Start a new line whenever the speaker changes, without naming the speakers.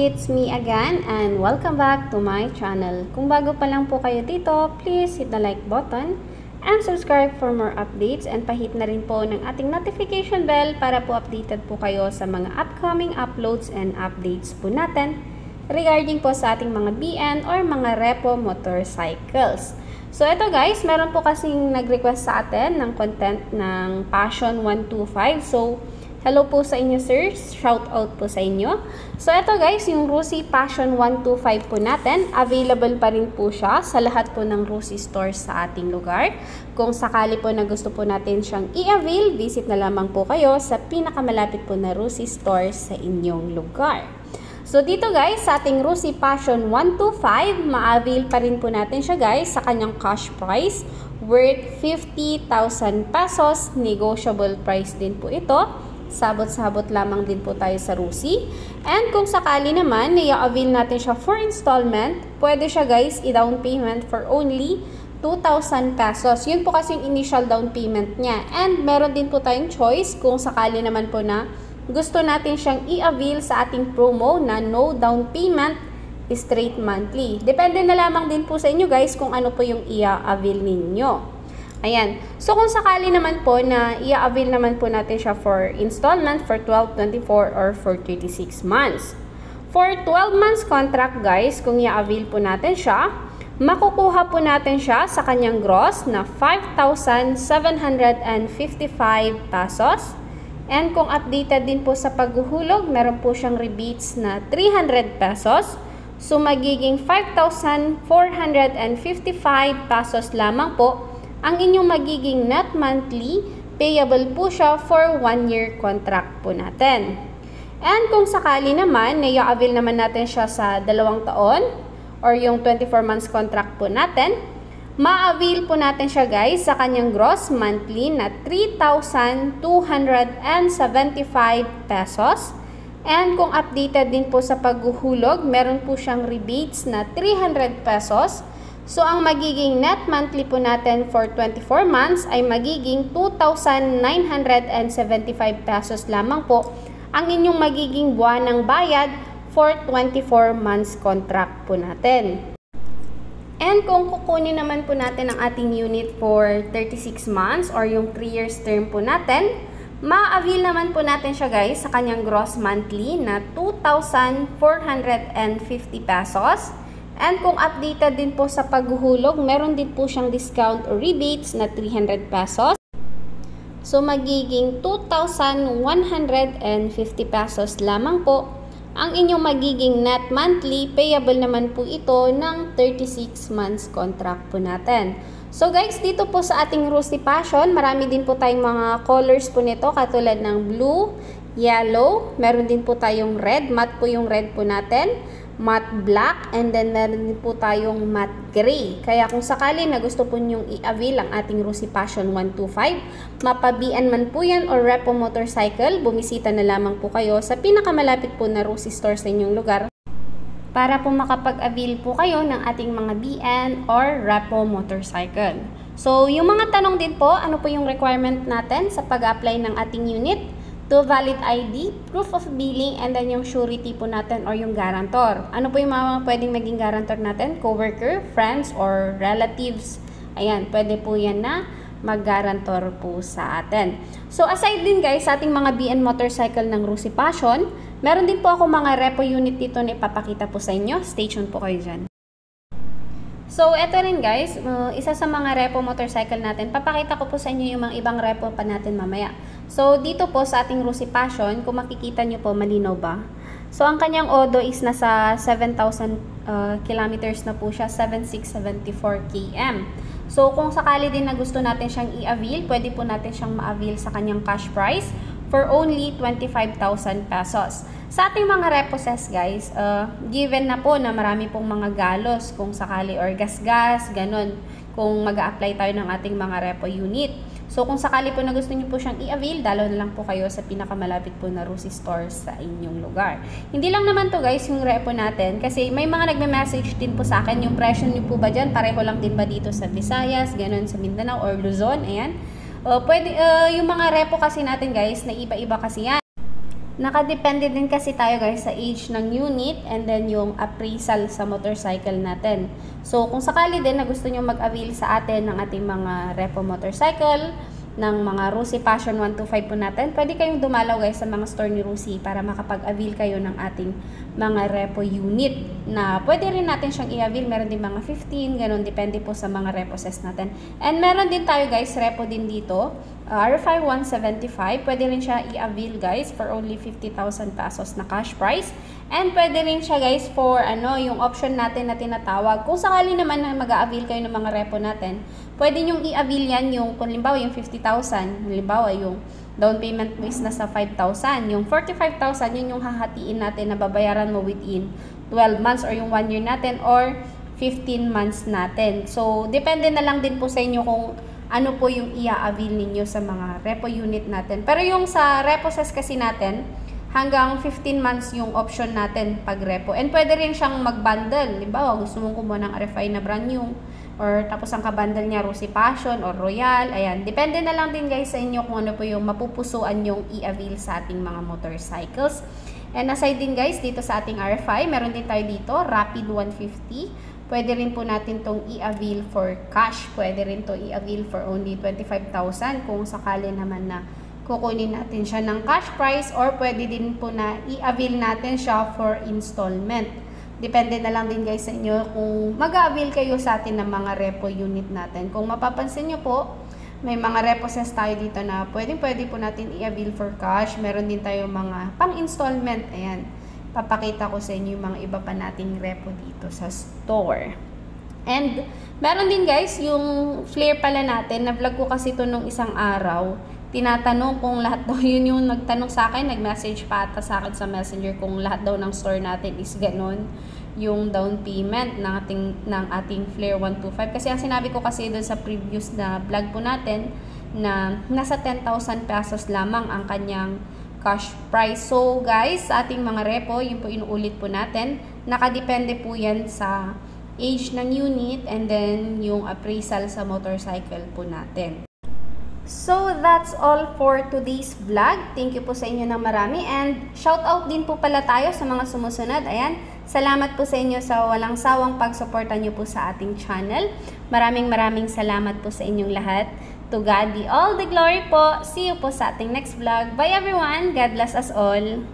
it's me again and welcome back to my channel. Kung bago pa lang po kayo dito, please hit the like button and subscribe for more updates and pahit na rin po ng ating notification bell para po updated po kayo sa mga upcoming uploads and updates po natin regarding po sa ating mga BN or mga repo motorcycles. So ito guys, meron po kasing nag-request sa atin ng content ng Passion 125. So hello po sa inyo sir, shout out po sa inyo. So ito guys, yung Rusi Passion 125 po natin, available pa rin po siya sa lahat po ng Rusi stores sa ating lugar. Kung sakali po na gusto po natin siyang i-avail, visit na lamang po kayo sa pinakamalapit po na Rusi stores sa inyong lugar. So dito guys, sa ating Rusi Passion 125, ma-avail pa rin po natin siya guys sa kanyang cash price worth 50,000 pesos. Negotiable price din po ito. Sabot-sabot lamang din po tayo sa Rusi. And kung sakali naman, i-avail natin siya for installment, pwede siya guys i-down payment for only 2,000 pesos. Yun po kasi yung initial down payment niya. And meron din po tayong choice kung sakali naman po na gusto natin siyang i-avail sa ating promo na no down payment, straight monthly. Depende na lamang din po sa inyo guys kung ano po yung i-avail ninyo. Ayan. So, kung sakali naman po na i-avail naman po natin siya for installment for 12, 24, or for 36 months. For 12 months contract guys, kung i-avail po natin siya, makukuha po natin siya sa kanyang gross na 5,755 pesos. And kung updated din po sa paghuhulog, meron po siyang rebates na 300 pesos. So, magiging 5,455 pesos lamang po ang inyong magiging net monthly, payable po siya for 1-year contract po natin. And kung sakali naman, i-avail naman natin siya sa 2 taon or yung 24 months contract po natin, ma-avail po natin siya guys sa kanyang gross monthly na 3,275 pesos. And kung updated din po sa paghuhulog, meron po siyang rebates na 300 pesos. So, ang magiging net monthly po natin for 24 months ay magiging 2,975 pesos lamang po ang inyong magiging buwanang bayad for 24 months contract po natin. And kung kukunin naman po natin ang ating unit for 36 months or yung 3 years term po natin, ma-avail naman po natin siya guys sa kanyang gross monthly na 2,450 pesos. And kung updated din po sa paghuhulog, meron din po siyang discount or rebates na 300 pesos. So, magiging 2,150 pesos lamang po ang inyong magiging net monthly. Payable naman po ito ng 36 months contract po natin. So guys, dito po sa ating Rusi Passion, marami din po tayong mga colors po nito katulad ng blue, yellow, meron din po tayong red, matte po yung red po natin, matte black, and then meron din po tayong matte gray. Kaya kung sakali na gusto po nyong i-avail ang ating Rusi Passion 125, mapabian man po yan or repo motorcycle, bumisita na lamang po kayo sa pinakamalapit po na Rusi store sa inyong lugar para po makapag-avail po kayo ng ating mga BN or repo motorcycle. So, yung mga tanong din po, ano po yung requirement natin sa pag-apply ng ating unit? To valid ID, proof of billing, and then yung surety po natin or yung guarantor. Ano po yung mga pwedeng maging guarantor natin? Coworker, friends, or relatives. Ayan, pwede po yan na mag-guarantor po sa atin. So, aside din guys sa ating mga BN motorcycle ng Rusi Passion, meron din po ako mga repo unit dito na ipapakita po sa inyo. Stay tuned po kayo dyan. So, eto rin guys, isa sa mga repo motorcycle natin, papakita ko po sa inyo yung mga ibang repo pa natin mamaya. So, dito po sa ating Rusi Passion, kung makikita nyo po, malinaw ba? So, ang kanyang odo is nasa 7,000 kilometers na po siya, 7,674 km. So, kung sakali din na gusto natin siyang i-avail, pwede po natin siyang ma-avail sa kanyang cash price for only 25,000 pesos. Sa ating mga reposes guys, given na po na marami pong mga galos kung sakali or gas-gas, ganun, kung mag-a-apply tayo ng ating mga repo unit. So, kung sakali po na gusto niyo po siyang i-avail, dalaw na lang po kayo sa pinakamalapit po na Rusi stores sa inyong lugar. Hindi lang naman to guys yung repo natin kasi may mga nagme-message din po sa akin yung presyo niyo po ba dyan, pareho lang din ba dito sa Visayas, ganun sa Mindanao or Luzon, ayan. Yung mga repo kasi natin guys, na iba-iba kasi yan. Nakadepende din kasi tayo guys sa age ng unit and then yung appraisal sa motorcycle natin. So kung sakali din na gusto nyo mag-avail sa atin ng ating mga repo motorcycle, ng mga Rusi Passion 125 po natin, pwede kayong dumalaw guys sa mga store ni Rusi para makapag-avail kayo ng ating mga repo unit na pwede rin natin siyang i-avail. Meron din mga 15, ganun, depende po sa mga repo sets natin. And meron din tayo guys, repo din dito, R5 175, pwede rin siya i-avail guys for only 50,000 pesos na cash price. And pwede rin siya guys for yung option natin na tinatawag. Kung sakali naman na mag-a-avail kayo ng mga repo natin, pwede nyong i-avail yan yung, kung limbawa yung 50,000, limbawa yung down payment mo is nasa 5,000. Yung 45,000, yun yung hahatiin natin na babayaran mo within 12 months or yung 1 year natin or 15 months natin. So, depende na lang din po sa inyo kung ano po yung i-avail ninyo sa mga repo unit natin. Pero yung sa repo sets kasi natin, hanggang 15 months yung option natin pag repo. And pwede rin siyang mag-bundle. Halimbawa, gusto mong kumuha ng RFI na brand new, or tapos ang kabundle niya Rusi Passion or Royal. Ayan, depende na lang din guys sa inyo kung ano po yung mapupusuan yung i-avail sa ating mga motorcycles. And aside din guys, dito sa ating RFI, meron din tayo dito, Rapid 150. Pwede rin po natin tong i-avail for cash. Pwede rin to i-avail for only 25,000 kung sakali naman na kukunin natin siya ng cash price, or pwede din po na i-avail natin siya for installment. Depende na lang din guys sa inyo kung mag-a-avail kayo sa atin ng mga repo unit natin. Kung mapapansin nyo po, may mga repo sets tayo dito na pwede po natin i-avail for cash. Meron din tayo mga pang-installment. Ayan, papakita ko sa inyo yung mga iba pa nating repo dito sa store. And meron din guys yung flare pala natin. Na-vlog ko kasi ito nung isang araw. Tinatanong kung lahat daw, yun yung nagtanong sa akin, nag-message pa ata sa akin sa messenger kung lahat daw ng store natin is ganun yung down payment ng ating Flare 125. Kasi ang sinabi ko kasi doon sa previous na vlog po natin na nasa 10,000 pesos lamang ang kanyang cash price. So guys, sa ating mga repo, yun po inuulit po natin, nakadepende po yan sa age ng unit and then yung appraisal sa motorcycle po natin. So, that's all for today's vlog. Thank you po sa inyo ng marami. And shout out din po pala tayo sa mga sumusunod. Ayan, salamat po sa inyo sa walang sawang pagsuporta nyo po sa ating channel. Maraming salamat po sa inyong lahat. To God be all the glory po. See you po sa ating next vlog. Bye everyone. God bless us all.